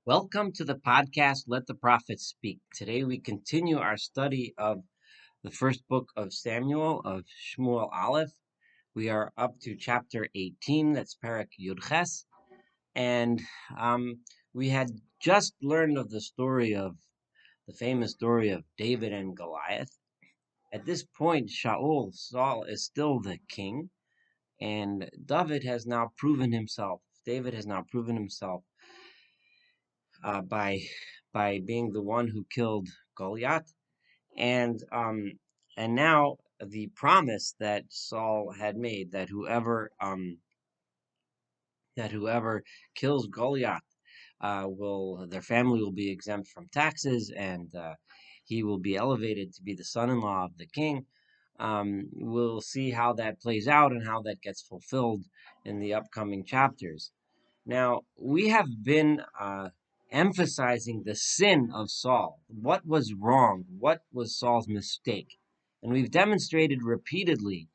Welcome to the podcast, Let the Prophets Speak. Today we continue our study of the first book of Samuel, of Shmuel Aleph. We are up to chapter 18, that's Perek Yudches. And um, we had just learned of the famous story of David and Goliath. At this point, Saul is still the king, and David has now proven himself uh, by by being the one who killed Goliath, and and now the promise that Saul had made that whoever kills Goliath will their family will be exempt from taxes, and he will be elevated to be the son-in-law of the king. We'll see how that plays out and how that gets fulfilled in the upcoming chapters. Now, we have been emphasizing the sin of Saul. What was wrong? What was Saul's mistake? And we've demonstrated repeatedly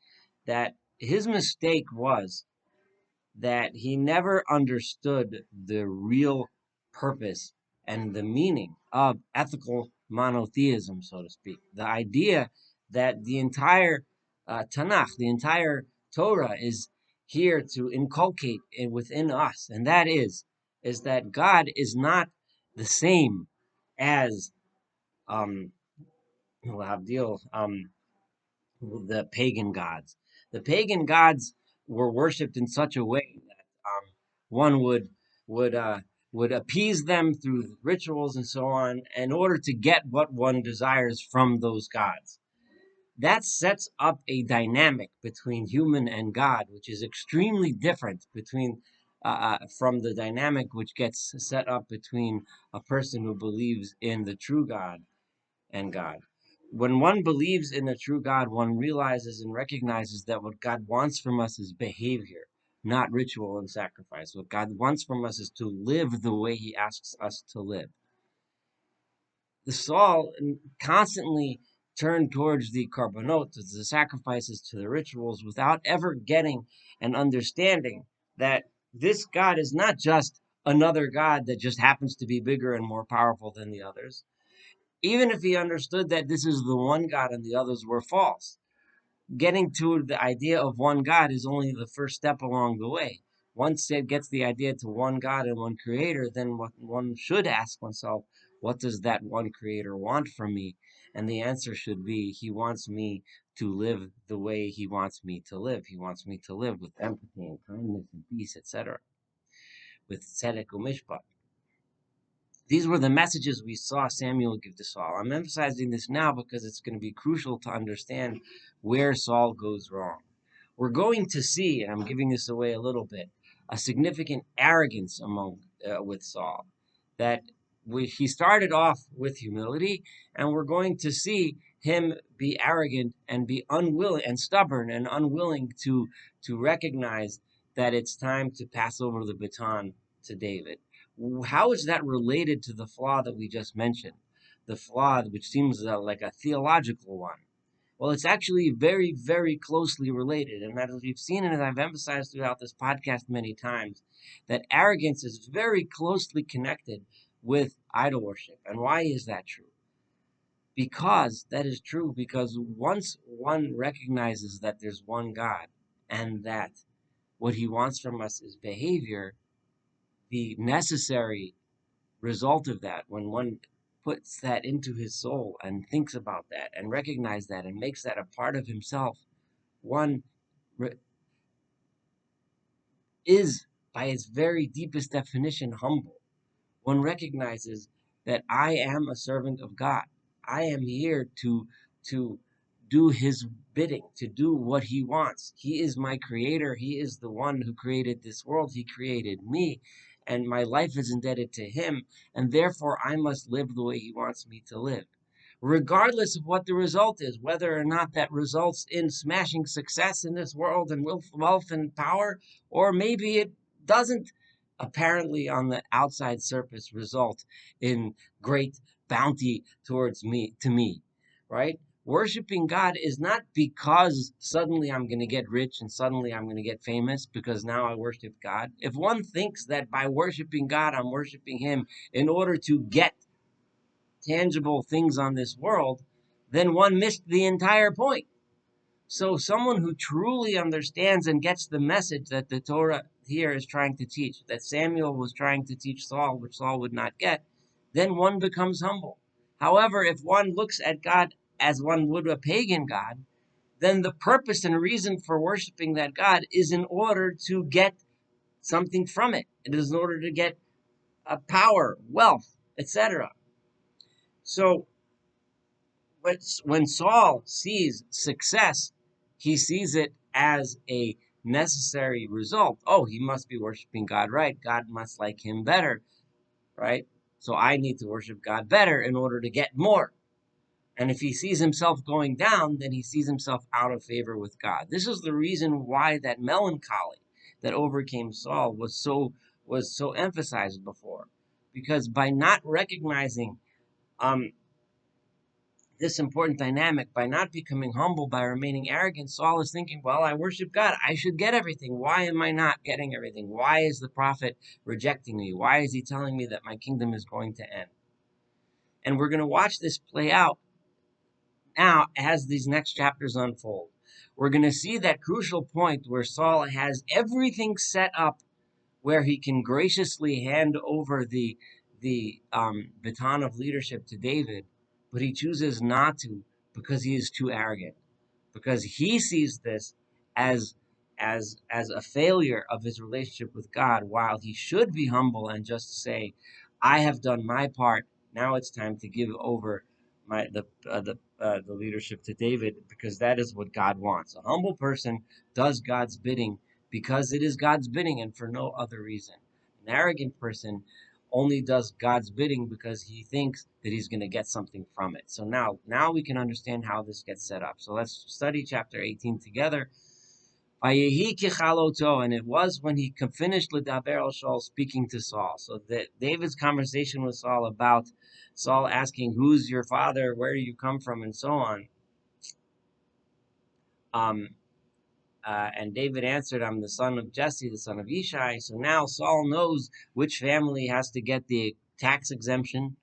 that his mistake was that he never understood the real purpose and the meaning of ethical monotheism, so to speak. The idea that the entire Tanakh, the entire Torah, is here to inculcate within us, and that is that God is not the same as um, the pagan gods. The pagan gods were worshipped in such a way that one would uh, would appease them through rituals and so on in order to get what one desires from those gods. That sets up a dynamic between human and God, which is extremely different from the dynamic which gets set up between a person who believes in the true God and God. When one believes in a true God, one realizes and recognizes that what God wants from us is behavior, not ritual and sacrifice. What God wants from us is to live the way He asks us to live. The Saul constantly turned towards the korbanot, to the sacrifices, to the rituals, without ever getting an understanding that this God is not just another God that just happens to be bigger and more powerful than the others. Even if he understood that this is the one God and the others were false, getting to the idea of one God is only the first step along the way. Once it gets the idea to one God and one creator, then what one should ask oneself, what does that one creator want from me? And the answer should be, he wants me to live the way he wants me to live. He wants me to live with empathy and kindness and peace, etc., with tzedek umishpat. These were the messages we saw Samuel give to Saul. I'm emphasizing this now because it's going to be crucial to understand where Saul goes wrong. We're going to see, and I'm giving this away a little bit, a significant arrogance with Saul. That he started off with humility, and we're going to see him be arrogant and be unwilling and stubborn and unwilling to recognize that it's time to pass over the baton to David. How is that related to the flaw that we just mentioned? The flaw which seems like a theological one. Well, it's actually very, very closely related. And as we've seen, and as I've emphasized throughout this podcast many times, that arrogance is very closely connected with idol worship. And why is that true? Because that is true, because once one recognizes that there's one God and that what he wants from us is behavior, the necessary result of that, when one puts that into his soul and thinks about that and recognizes that and makes that a part of himself, one is, by its very deepest definition, humble. One recognizes that I am a servant of God. I am here to do his bidding, to do what he wants. He is my creator. He is the one who created this world. He created me, and my life is indebted to him, and therefore I must live the way he wants me to live. Regardless of what the result is, whether or not that results in smashing success in this world and wealth and power, or maybe it doesn't apparently on the outside surface result in great bounty towards me, right? Worshiping God is not because suddenly I'm going to get rich and suddenly I'm going to get famous because now I worship God. If one thinks that by worshiping God, I'm worshiping Him in order to get tangible things on this world, then one missed the entire point. So someone who truly understands and gets the message that the Torah here is trying to teach, that Samuel was trying to teach Saul, which Saul would not get, then one becomes humble. However, if one looks at God as one would a pagan God, then the purpose and reason for worshiping that God is in order to get something from it. It is in order to get power, wealth, etc. So when Saul sees success, he sees it as a necessary result. Oh, he must be worshiping God right. God must like him better, right? So I need to worship God better in order to get more. And if he sees himself going down, then he sees himself out of favor with God. This is the reason why that melancholy that overcame Saul was so emphasized before, because by not recognizing um, this important dynamic, by not becoming humble, by remaining arrogant, Saul is thinking, well, I worship God. I should get everything. Why am I not getting everything? Why is the prophet rejecting me? Why is he telling me that my kingdom is going to end? And we're going to watch this play out now as these next chapters unfold. We're going to see that crucial point where Saul has everything set up where he can graciously hand over the baton of leadership to David, but he chooses not to because he is too arrogant, because he sees this as as a failure of his relationship with God, while he should be humble and just say, I have done my part. Now it's time to give over the leadership to David, because that is what God wants. A humble person does God's bidding because it is God's bidding and for no other reason. An arrogant person only does God's bidding because he thinks that he's going to get something from it. So now we can understand how this gets set up. So let's study chapter 18 together. And it was when he finished Ledaber al Shaul, speaking to Saul. So that David's conversation with Saul about Saul asking, who's your father, where do you come from, and so on. And David answered, I'm the son of Jesse, the son of Ishai. So now Saul knows which family has to get the tax exemption.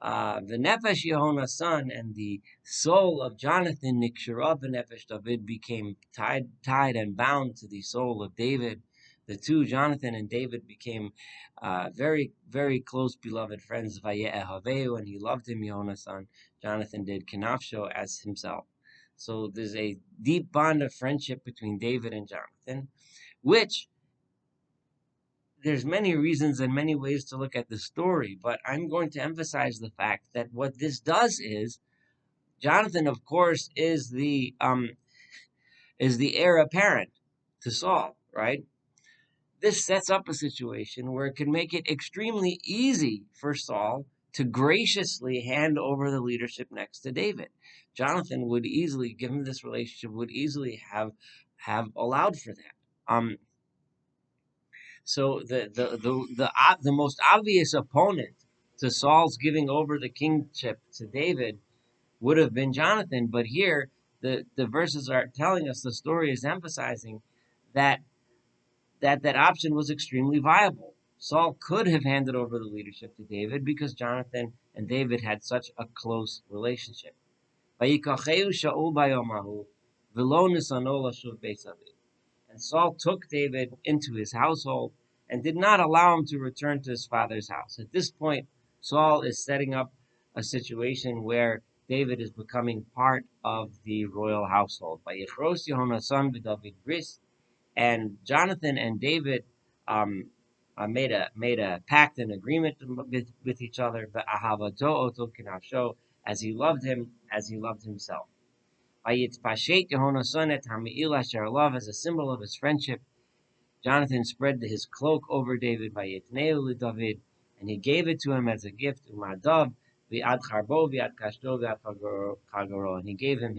The Nefesh Yehona's son and the soul of Jonathan, Nikshara Nefesh David, became tied and bound to the soul of David. The two, Jonathan and David, became very, very close, beloved friends. Vaye'ehaveu, and he loved him, Yehona's son. Jonathan did Kenafsho as himself. So there's a deep bond of friendship between David and Jonathan, which there's many reasons and many ways to look at the story, but I'm going to emphasize the fact that what this does is Jonathan, of course, is the heir apparent to Saul, right? This sets up a situation where it can make it extremely easy for Saul to graciously hand over the leadership next to David. Jonathan would easily, given this relationship, would easily have allowed for that. So the most obvious opponent to Saul's giving over the kingship to David would have been Jonathan, but here the verses are telling us, the story is emphasizing that that option was extremely viable. Saul could have handed over the leadership to David because Jonathan and David had such a close relationship. And Saul took David into his household and did not allow him to return to his father's house. At this point, Saul is setting up a situation where David is becoming part of the royal household. And Jonathan and David made a pact and agreement with each other, as he loved him, as he loved himself. As a symbol of his friendship, Jonathan spread his cloak over David, and he gave it to him as a gift, and he gave him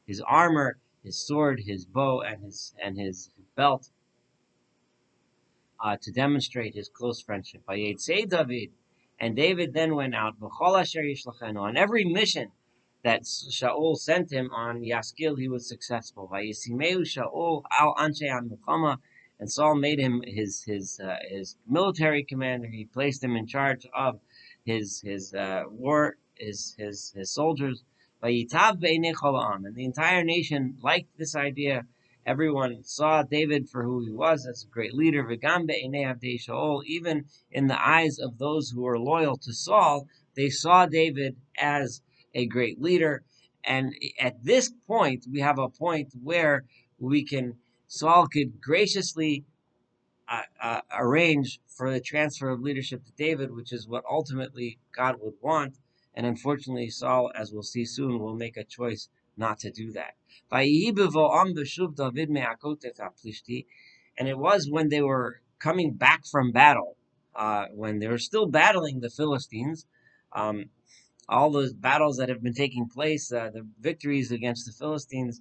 his armor, his sword, his bow, and his belt to demonstrate his close friendship. And David then went out on every mission that Shaul sent him on Yaskil, he was successful. Vayisimeu Shaul al anshe milchama, and Saul made him his military commander. He placed him in charge of his soldiers. Vayitav be'nei chol ha'am, and the entire nation liked this idea. Everyone saw David for who he was as a great leader. V'gam be'nei avdei Shaul, even in the eyes of those who were loyal to Saul, they saw David as a great leader. And at this point, we have a point where Saul could graciously arrange for the transfer of leadership to David, which is what ultimately God would want. And unfortunately, Saul, as we'll see soon, will make a choice not to do that. And it was when they were coming back from battle, when they were still battling the Philistines, all those battles that have been taking place, the victories against the Philistines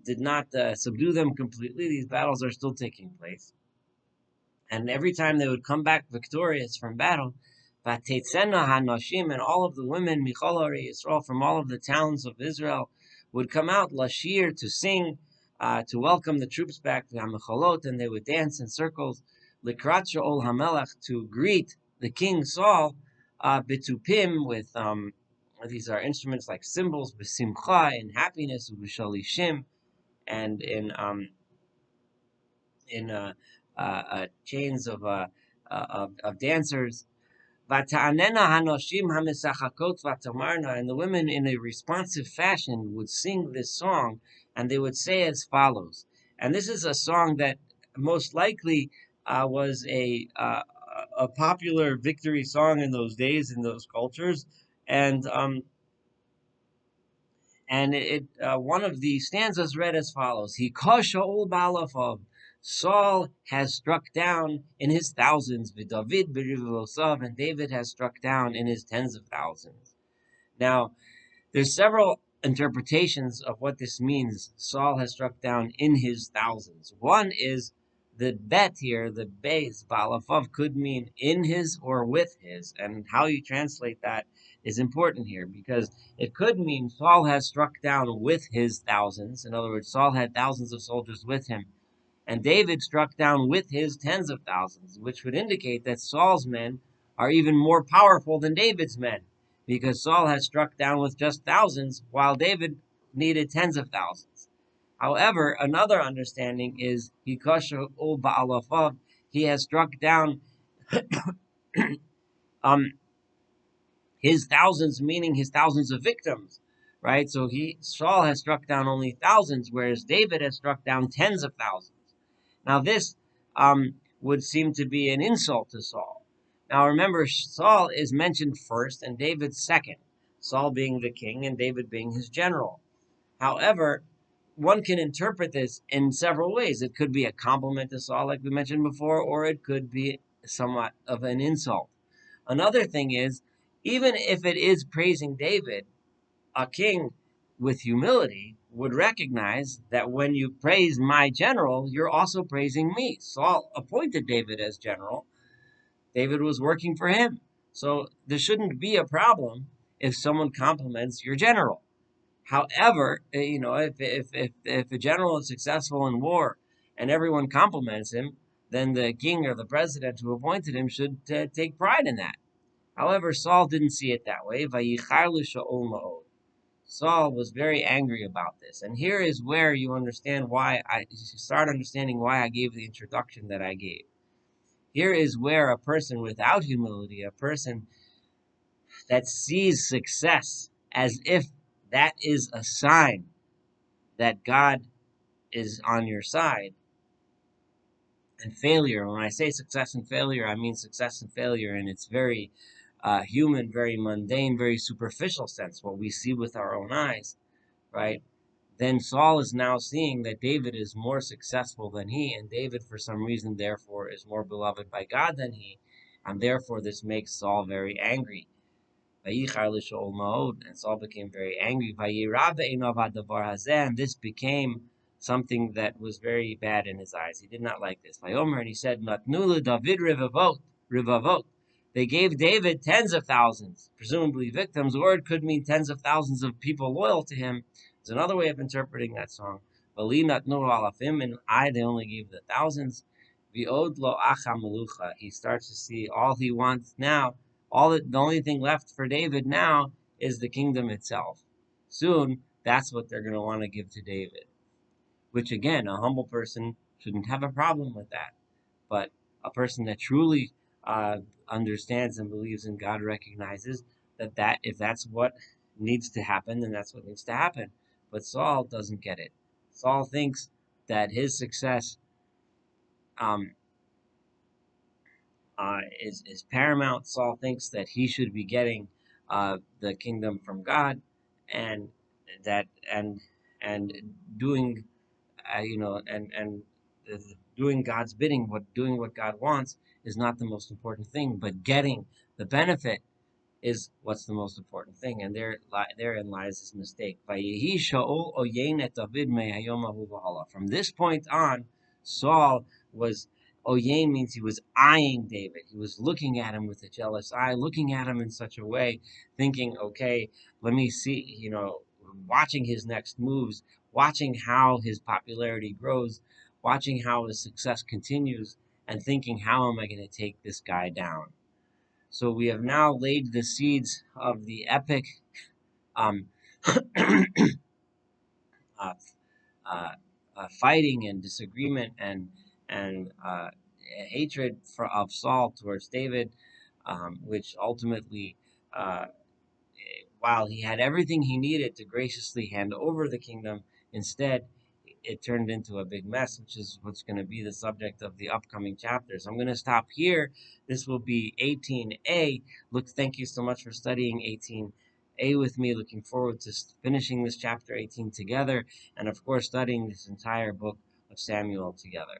did not subdue them completely. These battles are still taking place. And every time they would come back victorious from battle, Vatetzena Hanoshim, and all of the women, Michol Harei Yisrael, from all of the towns of Israel, would come out, Lashir, to sing, to welcome the troops back to Hamecholot, and they would dance in circles, Likrat Shaul Hamelech, to greet the king Saul, Bitupim, with, these are instruments like cymbals, Besimcha, in happiness, Ubishalishim, and in chains of dancers. Vata'anena hanoshim hamesachakot vatamarna, and the women in a responsive fashion would sing this song, and they would say as follows. And this is a song that most likely was a popular victory song in those days, in those cultures, and one of the stanzas read as follows: He Shaul ba'alafav, Saul has struck down in his thousands, v'David b'rivosav, and David has struck down in his tens of thousands. Now, there's several interpretations of what this means. Saul has struck down in his thousands. One is the bet here, the base, ba'alafav, could mean in his or with his, and how you translate that is important here, because it could mean Saul has struck down with his thousands. In other words, Saul had thousands of soldiers with him, and David struck down with his tens of thousands, which would indicate that Saul's men are even more powerful than David's men, because Saul has struck down with just thousands, while David needed tens of thousands. However, another understanding is Hikasha ul ba'alafav, he has struck down his thousands, meaning his thousands of victims, right? So Saul has struck down only thousands, whereas David has struck down tens of thousands. Now this would seem to be an insult to Saul. Now remember, Saul is mentioned first and David second, Saul being the king and David being his general. However, one can interpret this in several ways. It could be a compliment to Saul, like we mentioned before, or it could be somewhat of an insult. Another thing is, even if it is praising David, a king with humility would recognize that when you praise my general, you're also praising me. Saul appointed David as general. David was working for him. So there shouldn't be a problem if someone compliments your general. However, if a general is successful in war and everyone compliments him, then the king or the president who appointed him should take pride in that. However, Saul didn't see it that way. Saul was very angry about this. And here is where you start understanding why I gave the introduction that I gave. Here is where a person without humility, a person that sees success as if that is a sign that God is on your side, and failure, when I say success and failure, I mean success and failure in its very human, very mundane, very superficial sense, what we see with our own eyes, right? Then Saul is now seeing that David is more successful than he, and David, for some reason, therefore, is more beloved by God than he, and therefore this makes Saul very angry. And Saul became very angry. And this became something that was very bad in his eyes. He did not like this. And he said, Natnu David rivavot. They gave David tens of thousands, presumably victims, or it could mean tens of thousands of people loyal to him. It's another way of interpreting that song. V'li natnu alafim, and they only gave the thousands. V'od lo acha melucha. He starts to see all he wants now. The only thing left for David now is the kingdom itself. Soon, that's what they're going to want to give to David. Which again, a humble person shouldn't have a problem with that. But a person that truly understands and believes in God recognizes that if that's what needs to happen, then that's what needs to happen. But Saul doesn't get it. Saul thinks that his success um, is paramount. Saul thinks that he should be getting the kingdom from God, and that and doing and doing God's bidding, doing what God wants is not the most important thing, but getting the benefit is what's the most important thing, and therein lies his mistake. From this point on, Saul was oyein means he was eyeing David. He was looking at him with a jealous eye, looking at him in such a way, thinking, okay, let me see, watching his next moves, watching how his popularity grows, watching how his success continues, and thinking, how am I going to take this guy down? So we have now laid the seeds of the epic um, uh, uh, fighting and disagreement and hatred of Saul towards David, which ultimately, uh, while he had everything he needed to graciously hand over the kingdom, instead it turned into a big mess, which is what's going to be the subject of the upcoming chapters. I'm going to stop here. This will be 18a. Thank you so much for studying 18a with me. Looking forward to finishing this chapter 18 together, and of course, studying this entire book of Samuel together.